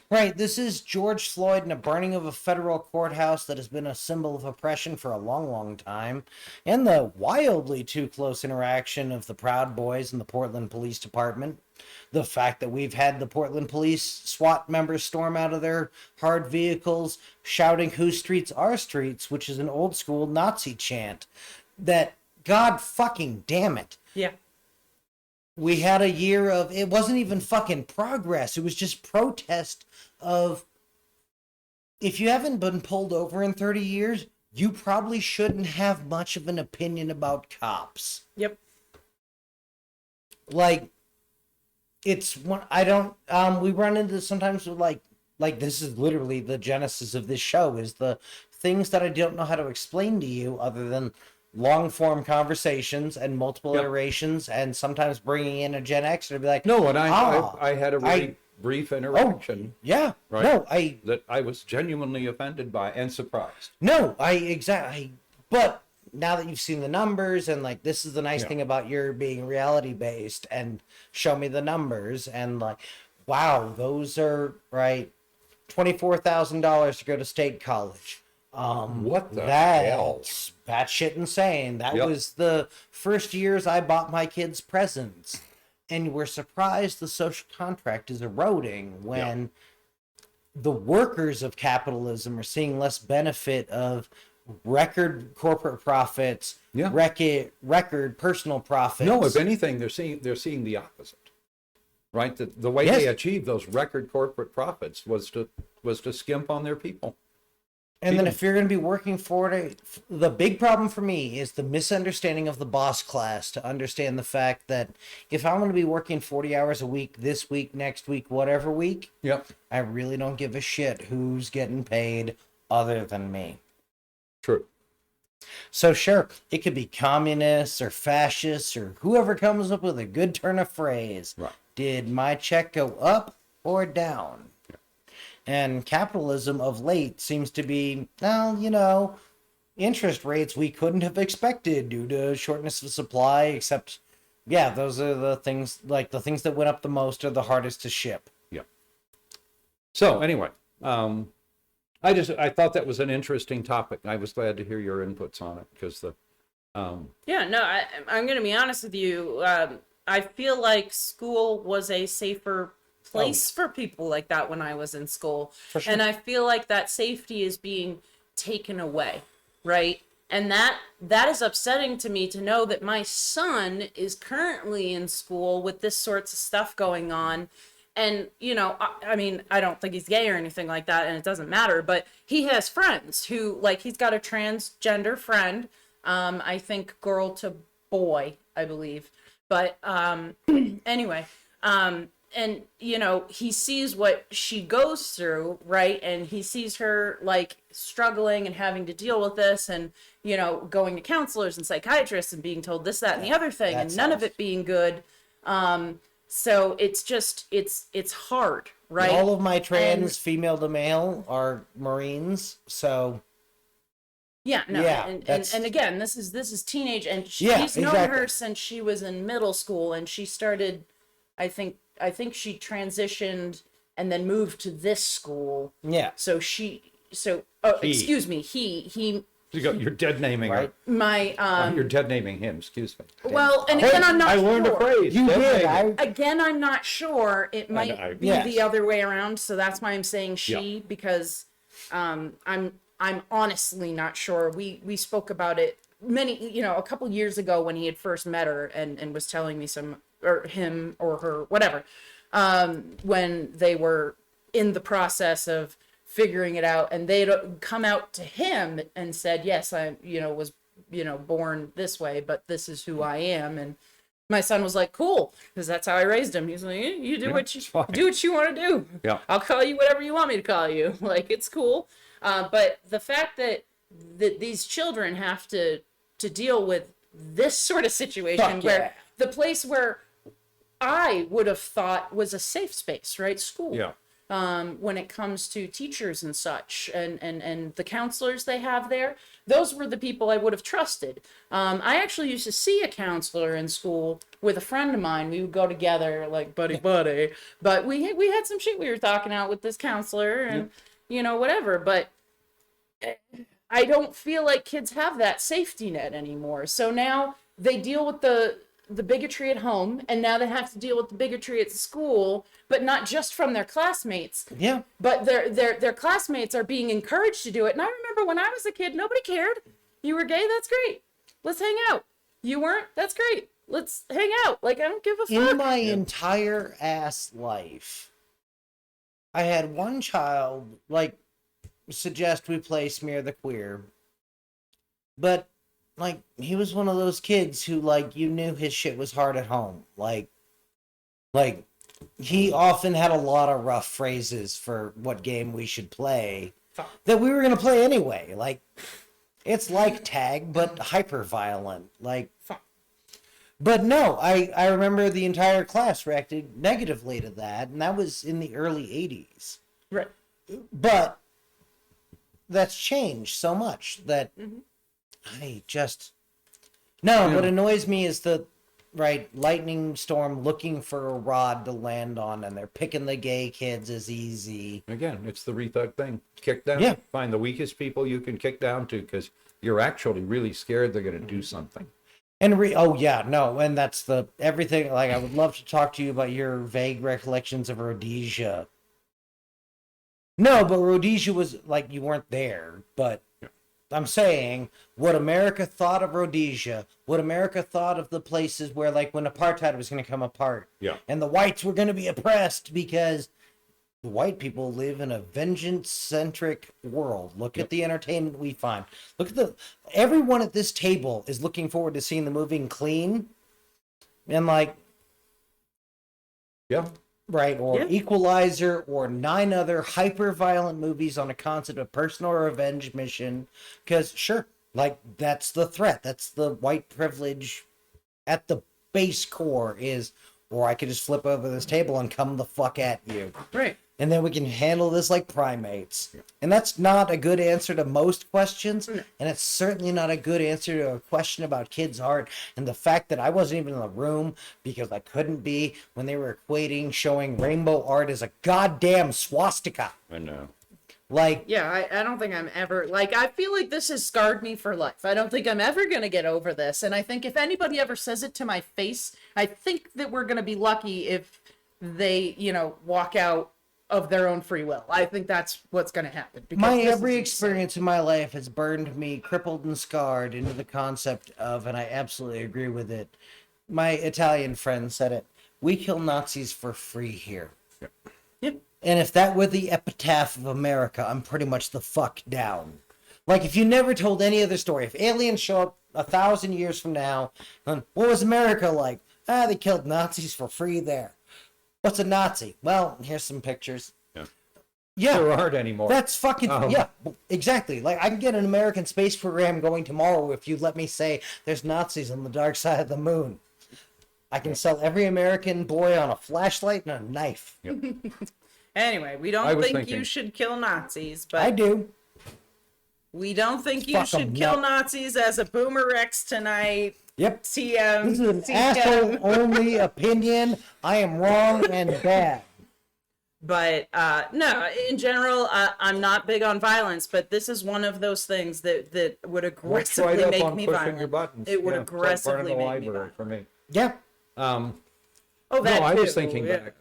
Right, this is George Floyd and a burning of a federal courthouse that has been a symbol of oppression for a long, long time, and the wildly too close interaction of the Proud Boys and the Portland Police Department. The fact that we've had the Portland Police SWAT members storm out of their hard vehicles shouting "Whose streets are streets," which is an old school Nazi chant that, God fucking damn it. Yeah. We had a year of, it wasn't even fucking progress. It was just protest of, if you haven't been pulled over in 30 years, you probably shouldn't have much of an opinion about cops. Yep. It's one, we run into sometimes with this is literally the genesis of this show, is the things that I don't know how to explain to you other than long form conversations and multiple iterations, and sometimes bringing in a Gen X to be like, no, and I had a really brief interaction. Yeah. Right. No, that I was genuinely offended by and surprised. No, but now that you've seen the numbers and this is the nice thing about your being reality based and show me the numbers and wow, those are $24,000 to go to state college. What the hell? That's batshit insane. That was the first years I bought my kids presents. And we're surprised the social contract is eroding when the workers of capitalism are seeing less benefit of record corporate profits, record personal profits. No, if anything, they're seeing the opposite. Right? The way they achieved those record corporate profits was to skimp on their people. And then if you're going to be working for it, the big problem for me is the misunderstanding of the boss class to understand the fact that if I'm going to be working 40 hours a week, this week, next week, whatever week, I really don't give a shit who's getting paid other than me. True. So sure, it could be communists or fascists or whoever comes up with a good turn of phrase. Right. Did my check go up or down? And capitalism of late seems to be, interest rates we couldn't have expected due to shortness of supply, except, those are the things, the things that went up the most are the hardest to ship. Yeah. So anyway, I thought that was an interesting topic. I was glad to hear your inputs on it because I'm going to be honest with you. I feel like school was a safer place for people like that when I was in school. For sure. And I feel like that safety is being taken away, right? And that is upsetting to me to know that my son is currently in school with this sorts of stuff going on. And, I don't think he's gay or anything like that, and it doesn't matter, but he has friends who, he's got a transgender friend, I think girl to boy, I believe. But anyway, and he sees what she goes through, right? And he sees her struggling and having to deal with this and going to counselors and psychiatrists and being told this, that, and the other thing, and none of it being good. So it's just it's hard, right? All of my trans female to male are Marines, so and again, this is teenage, and he's known her since she was in middle school, and she started, I think she transitioned and then moved to this school. Yeah. So excuse me, he. You're dead naming her. You're dead naming him. Excuse me. Well, and again, I'm not sure. I learned a phrase. You did. Again, I'm not sure. It might be the other way around. So that's why I'm saying she, because I'm honestly not sure. We spoke about it a couple years ago when he had first met her and was telling me or him or her, whatever, when they were in the process of figuring it out, and they'd come out to him and said, yes, I, was, born this way, but this is who I am. And my son was like, cool, because that's how I raised him. He's like, you do what you want to do. Yeah. I'll call you whatever you want me to call you. Like, it's cool. But the fact that these children have to deal with this sort of situation where the place where I would have thought was a safe space, right? School. Yeah. When it comes to teachers and such, and the counselors they have there, those were the people I would have trusted. I actually used to see a counselor in school with a friend of mine. We would go together like buddy, but we had some shit we were talking out with this counselor and, whatever. But I don't feel like kids have that safety net anymore. So now they deal with the bigotry at home, and now they have to deal with the bigotry at school, but not just from their classmates. Yeah. But their classmates are being encouraged to do it. And I remember when I was a kid, nobody cared. You were gay? That's great. Let's hang out. You weren't? That's great. Let's hang out. Like, I don't give a fuck. In my entire ass life, I had one child, suggest we play Smear the Queer. But, he was one of those kids who, you knew his shit was hard at home. He often had a lot of rough phrases for what game we should play that we were going to play anyway. It's like tag, but hyper-violent. But no, I remember the entire class reacted negatively to that, and that was in the early 80s. Right. But that's changed so much that I just... No, what annoys me is the lightning storm looking for a rod to land on, and they're picking the gay kids as easy. Again, it's the rethug thing. Kick down. Yeah. Find the weakest people you can kick down to, because you're actually really scared they're going to do something. And and that's the everything. I would love to talk to you about your vague recollections of Rhodesia. No, but Rhodesia was you weren't there, but I'm saying what America thought of Rhodesia, what America thought of the places where, when apartheid was going to come apart, and the whites were going to be oppressed because the white people live in a vengeance-centric world. Look at the entertainment we find. Look at everyone at this table is looking forward to seeing the movie Clean, and or Equalizer, or 9 other hyper-violent movies on a concept of personal revenge mission. Because, that's the threat. That's the white privilege at the base core is, or I could just flip over this table and come the fuck at you. Right. And then we can handle this like primates. And that's not a good answer to most questions. And it's certainly not a good answer to a question about kids' art. And the fact that I wasn't even in the room because I couldn't be when they were equating showing rainbow art as a goddamn swastika. I know. I don't think I'm ever, I feel like this has scarred me for life. I don't think I'm ever going to get over this. And I think if anybody ever says it to my face, I think that we're going to be lucky if they, walk out of their own free will. I think that's what's going to happen. My every experience in my life has burned me crippled and scarred into the concept of, and I absolutely agree with it, my Italian friend said it, we kill Nazis for free here. Yep. And if that were the epitaph of America, I'm pretty much the fuck down. If you never told any other story, if aliens show up 1,000 years from now, what was America like? They killed Nazis for free there. What's a Nazi? Well, here's some pictures. Yeah. There aren't anymore. That's fucking, exactly. I can get an American space program going tomorrow if you let me say there's Nazis on the dark side of the moon. I can sell every American boy on a flashlight and a knife. Yep. Anyway, we don't think you should kill Nazis, but I do. We don't think you should kill Nazis as a BoomerRexTonight. Yep. TM. This is an asshole-only opinion. I am wrong and bad. But no, in general, I'm not big on violence, but this is one of those things that would aggressively make me violent. It would aggressively make me violent. For me. Yeah. I was thinking back.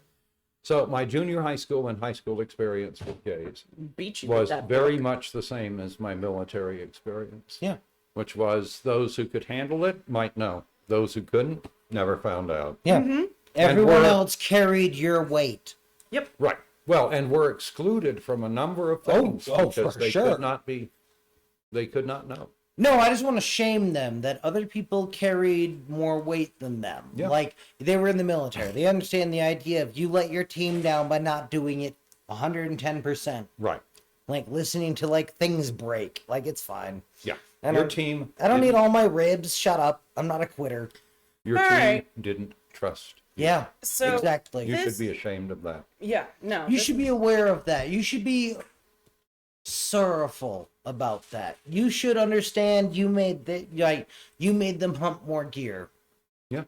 So my junior high school and high school experience with gays Beat you was with that very book. much the same as my military experience. Yeah. Which was those who could handle it might know. Those who couldn't never found out. Yeah. Everyone we're- else carried your weight. Yep. Right. Well, and were excluded from a number of things for because they sure. could not be. They could not know. No, I just want to shame them that other people carried more weight than them. Yeah. Like, they were in the military. They understand the idea of you let your team down by not doing it 110%. Right. Like, listening to, like, things break. Like, it's fine. Yeah. I Your don't- team. I don't need didn't- all my ribs. Shut up. I'm not a quitter. Your All team right. didn't trust. Yeah, So exactly. You This- should be ashamed of that. yeah, no. You this- should be aware of that. You should be sorrowful about that. You should understand you made you made them pump more gear. Yeah.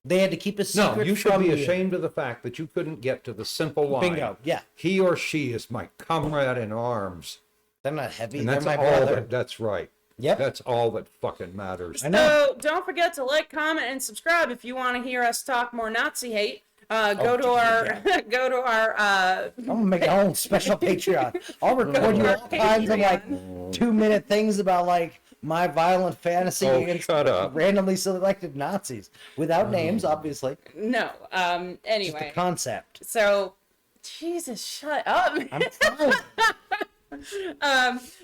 They had to keep a secret. No, you should from be you. ashamed of the fact that you couldn't get to the simple line. Bingo. Yeah, He or she is my comrade in arms. they're not heavy. And They're that's my all brother. that's right. Yep. That's all that fucking matters. I know. So don't forget to like, comment, and subscribe if you want to hear us talk more Nazi hate. Go to our go to our I'm gonna make our own special Patreon. I'll record you all kinds of like 2-minute things about like my violent fantasy Oh, against shut up. randomly selected Nazis without names, obviously. no. Just the Anyway, concept. so Jesus, shut up. I'm trying.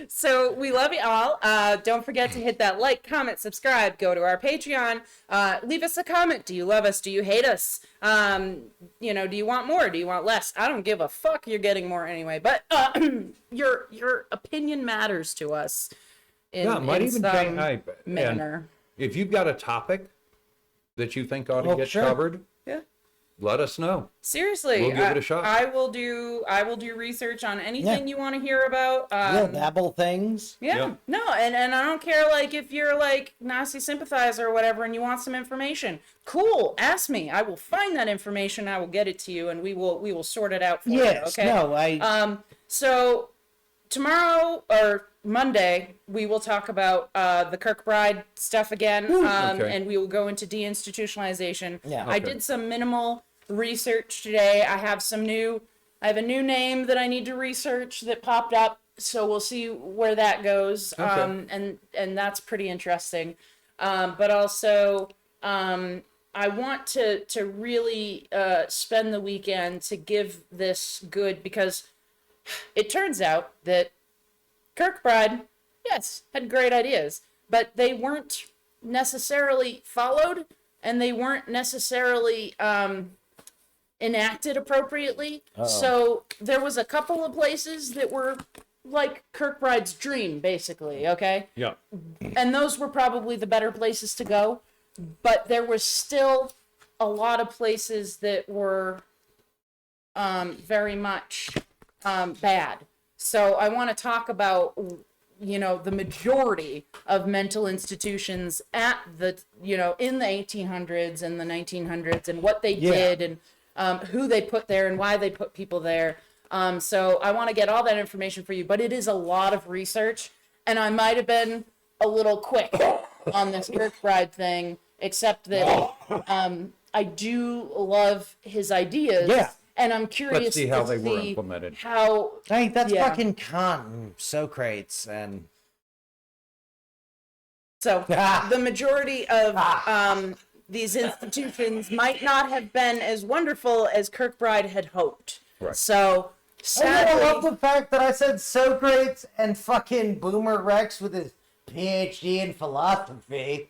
So we love you all. Don't forget to hit that like, comment, subscribe, go to our Patreon, leave us a comment. Do you love us? Do you hate us? You know, do you want more? Do you want less? I don't give a fuck. You're getting more anyway, but your opinion matters to us Yeah, it might in even some change. And manner. if you've got a topic that you think ought to Oh, get sure. covered, Yeah. let us know. Seriously, We'll give it a shot. I will do research on anything you want to hear about. Real dabble things. Yeah, Yeah. no, and I don't care, like, if you're, like, Nazi sympathizer or whatever and you want some information. Cool, ask me. I will find that information, I will get it to you, and we will sort it out for Yes. you, okay? No. So, tomorrow, or Monday, we will talk about the Kirkbride stuff again, Okay. and we will go into deinstitutionalization. Yeah. I Okay. did some minimal research today. I have a new name that I need to research that popped up, so we'll see where that goes. Okay. And that's pretty interesting. But also, I want to really spend the weekend to give this good, because it turns out that Kirkbride, yes, had great ideas, but they weren't necessarily followed, and they weren't necessarily enacted appropriately. So there was a couple of places that were like Kirkbride's dream, basically, okay? Yeah. And those were probably the better places to go, but there was still a lot of places that were very much bad. So I want to talk about, you know, the majority of mental institutions at the, you know, in the 1800s and the 1900s, and what they did, and who they put there and why they put people there. So I want to get all that information for you, but it is a lot of research, and I might have been a little quick on this Kirkbride thing, except that I do love his ideas. Yeah. And I'm curious Let's see how to they were see implemented. how I think that's Yeah. fucking Kant and Socrates and so the majority of these institutions might not have been as wonderful as Kirkbride had hoped. Right. So I love sadly, the fact that I said Socrates and fucking Boomer Rex with his PhD in philosophy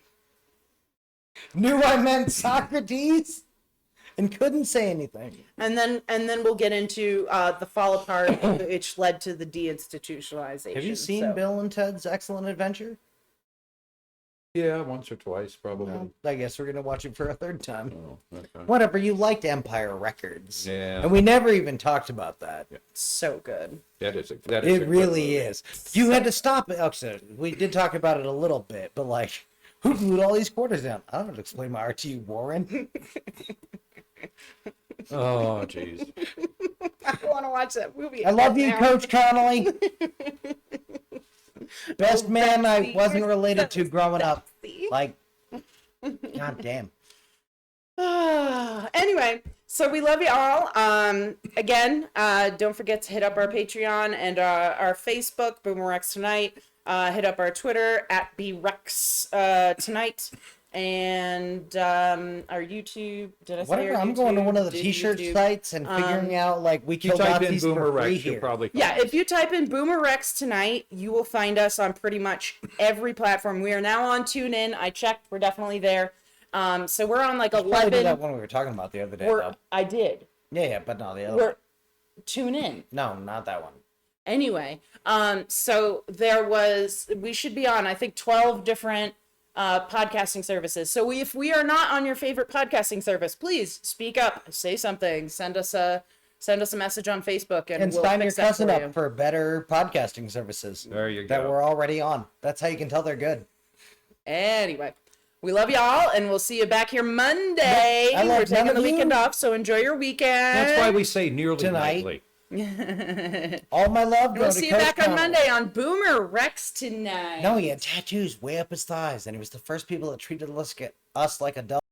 knew I meant Socrates and couldn't say anything. and then we'll get into the fall apart, which led to the deinstitutionalization. Have you seen So- Bill and Ted's Excellent Adventure? Yeah, once or twice, probably. Well, I guess we're gonna watch it for a third time. Oh, okay. Whatever, you liked Empire Records. Yeah. And we never even talked about that. So good. That is a It good really movie. is. You had to stop it. Actually, we did talk about it a little bit, but like, who glued all these quarters down? I don't know to explain my art to you, Warren. Oh, jeez. I want to watch that movie. I love you, now. Coach Connolly. Best man I wasn't related to growing up. Like, god damn. Anyway, So we love you all. Again, don't forget to hit up our Patreon and our Facebook, BoomerRexTonight. Hit up our Twitter at BRexTonight. And our YouTube. Did I say Whatever. our I'm going to YouTube? one of the Did T-shirt YouTube. sites and figuring out like we If you killed type in Nazis for Boomer free Rex, you'll here. probably find Yeah, us. if you type in BoomerRexTonight, you will find us on pretty much every platform. We are now on TuneIn. I checked. We're definitely there. So we're on like Probably did 11. that one we were talking about the other day. Though. I did. Yeah, but no, the other We're one. tune in. No, not that one. Anyway, so we should be on, I think, 12 different podcasting services. So if we are not on your favorite podcasting service, please speak up, say something, send us a message on Facebook, and we'll sign your fix that cousin for up you. for better podcasting services. There you That go. we're already on. That's how you can tell they're good. Anyway, we love y'all, and we'll see you back here Monday. I love We're taking none the of you. weekend off, so enjoy your weekend. That's why we say nearly Tonight. nightly. All my love. go We'll to see you Coach back on Connell. Monday on Boomer Rex Tonight. No, he had tattoos way up his thighs, and he was the first people that treated us like adults.